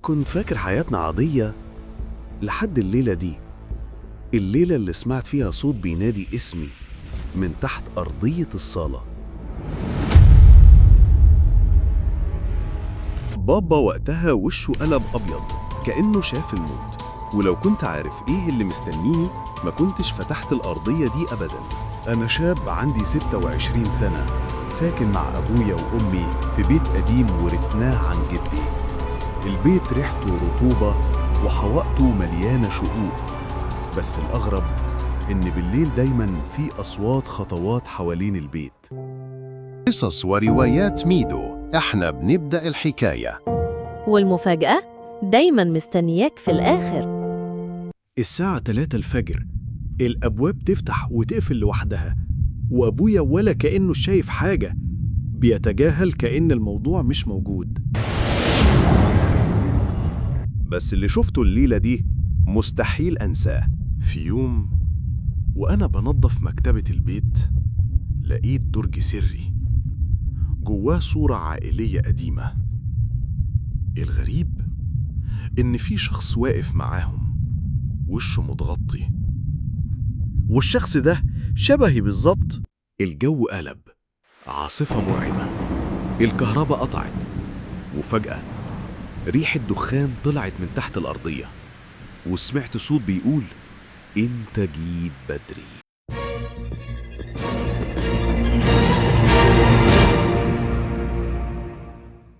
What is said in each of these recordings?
كنت فاكر حياتنا عادية لحد الليلة دي، الليلة اللي سمعت فيها صوت بينادي اسمي من تحت أرضية الصالة. بابا وقتها وشه قلب أبيض كأنه شاف الموت، ولو كنت عارف إيه اللي مستنيني ما كنتش فتحت الأرضية دي أبداً. أنا شاب عندي 26 سنة، ساكن مع أبويا وأمي في بيت قديم ورثناه عن جدي. البيت ريحته رطوبة وحوائطه مليانة شقوق، بس الأغرب إن بالليل دايماً في أصوات خطوات حوالين البيت. قصص وروايات ميدو، احنا بنبدأ الحكاية. والمفاجأة دايماً مستنياك في الآخر. الساعة 3 الفجر، الأبواب تفتح وتقفل لوحدها، وأبويا ولا كأنه شايف حاجة، بيتجاهل كأن الموضوع مش موجود. بس اللي شفته الليلة دي مستحيل أنساه. في يوم وأنا بنظف مكتبة البيت لقيت درج سري جواه صورة عائلية قديمة. الغريب إن في شخص واقف معاهم وشه متغطي، والشخص ده شبهي بالظبط. الجو قلب، عاصفة مرعبة، الكهرباء قطعت، وفجأة ريحة دخان طلعت من تحت الأرضية، وسمعت صوت بيقول انت جيت بدري.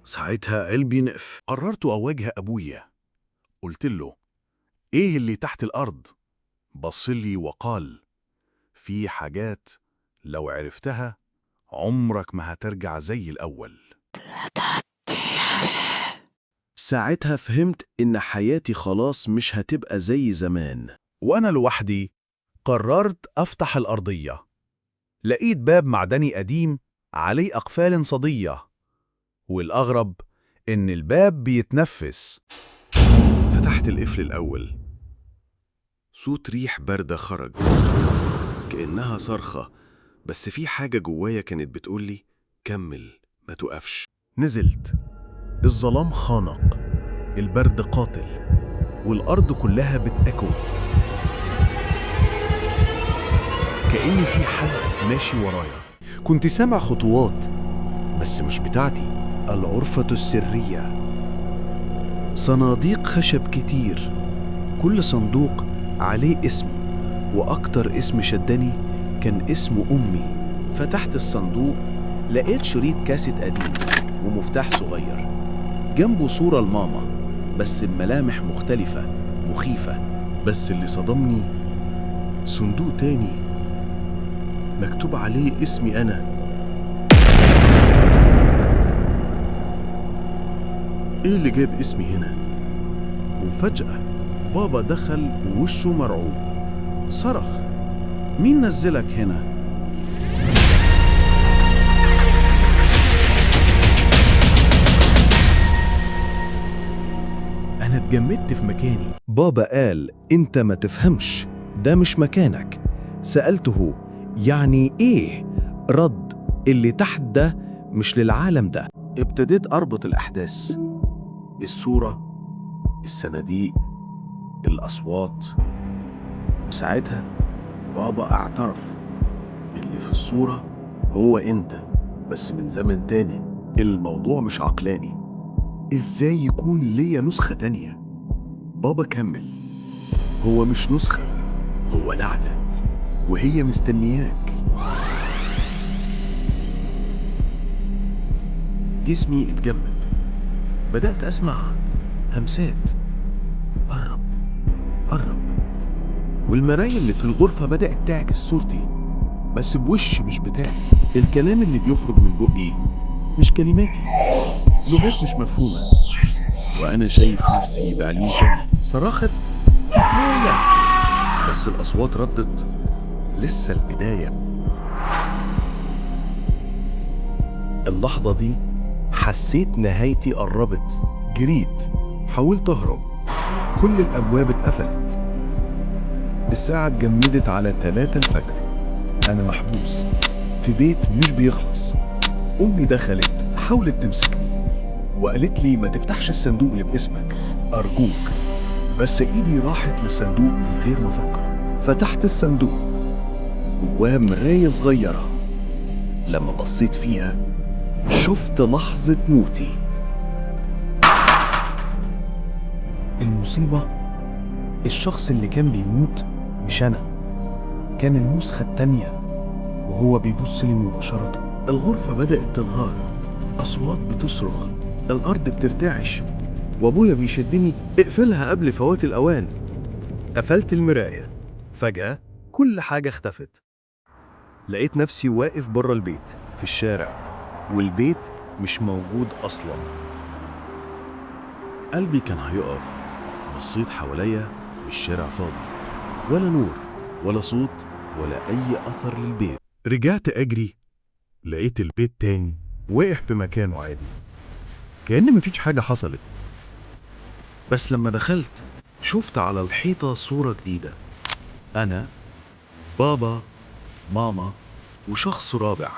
ساعتها قلبي نقف. قررت أواجه أبويا. قلت له ايه اللي تحت الأرض؟ بصلي وقال في حاجات لو عرفتها عمرك ما هترجع زي الأول. ساعتها فهمت إن حياتي خلاص مش هتبقى زي زمان. وأنا لوحدي قررت أفتح الأرضية. لقيت باب معدني قديم عليه أقفال صدية، والأغرب إن الباب بيتنفس. فتحت القفل الأول، صوت ريح باردة خرج كأنها صرخة، بس في حاجة جوايا كانت بتقولي كمل ما توقفش. نزلت، الظلام خانق، البرد قاتل، والأرض كلها بتأكو، كأن في حد ماشي ورايا. كنت سامع خطوات بس مش بتاعتي. الغرفة السرية، صناديق خشب كتير، كل صندوق عليه اسم، وأكتر اسم شدني كان اسم أمي. فتحت الصندوق لقيت شريط كاسيت قديم ومفتاح صغير، جنبه صورة لماما بس الملامح مختلفة مخيفة. بس اللي صدمني صندوق تاني مكتوب عليه اسمي أنا. إيه اللي جاب اسمي هنا؟ وفجأة بابا دخل ووشه مرعوب، صرخ مين نزلك هنا؟ أنا اتجمدت في مكاني. بابا قال أنت ما تفهمش، ده مش مكانك. سألته يعني إيه؟ رد اللي تحت ده مش للعالم ده. ابتديت أربط الأحداث، الصورة، الصناديق، الأصوات، وساعتها بابا اعترف اللي في الصورة هو أنت بس من زمن تاني. الموضوع مش عقلاني، إزاي يكون ليا نسخة تانية؟ بابا كمل، هو مش نسخة، هو لعنة، وهي مستنياك. جسمي اتجمد، بدأت أسمع همسات، قرب قرب، والمراية اللي في الغرفة بدأت تعكس صورتي بس بوش مش بتاعي. الكلام اللي بيخرج من بقي مش كلماتي، لغات مش مفهومة، وأنا شايف نفسي بعيون تانية. صرخت كفاية، بس الأصوات ردت لسه البداية. اللحظة دي حسيت نهايتي قربت، جريت، حاولت أهرب، كل الأبواب اتقفلت. الساعة اتجمدت على 3 الفجر، أنا محبوس في بيت مش بيخلص. أمي دخلت حاولت تمسكني وقالت لي ما تفتحش الصندوق اللي باسمك، أرجوك. بس إيدي راحت للصندوق من غير ما أفكر. فتحت الصندوق، جواه مراية صغيرة. لما بصيت فيها شفت لحظة موتي. المصيبة الشخص اللي كان بيموت مش أنا، كان النسخة التانية وهو بيبص لي مباشرة. الغرفة بدأت تنهار، أصوات بتصرخ، الأرض بترتعش، وأبويا بيشدني: اقفلها قبل فوات الأوان. قفلت المراية. فجأة كل حاجة اختفت. لقيت نفسي واقف بره البيت في الشارع، والبيت مش موجود أصلا. قلبي كان هيقف. بصيت حواليا والشارع فاضي، ولا نور ولا صوت ولا أي أثر للبيت. رجعت أجري، لقيت البيت تاني واقف بمكانه عادي، كأن مفيش حاجة حصلت. بس لما دخلت شفت على الحيطة صورة جديدة، أنا، بابا، ماما، وشخص رابع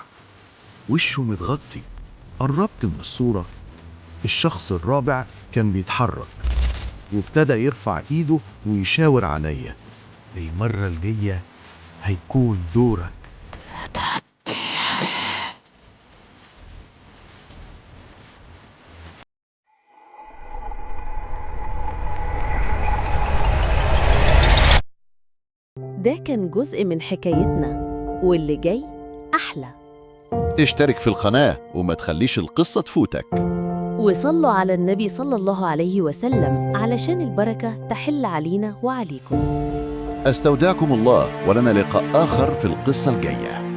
وشه متغطي. قربت من الصورة، الشخص الرابع كان بيتحرك وابتدى يرفع ايده ويشاور عليا: المرة الجاية هيكون دورك. ده كان جزء من حكايتنا، واللي جاي أحلى. اشترك في القناة وما تخليش القصة تفوتك. وصلوا على النبي صلى الله عليه وسلم علشان البركة تحل علينا وعليكم. استودعكم الله، ولنا لقاء آخر في القصة الجاية.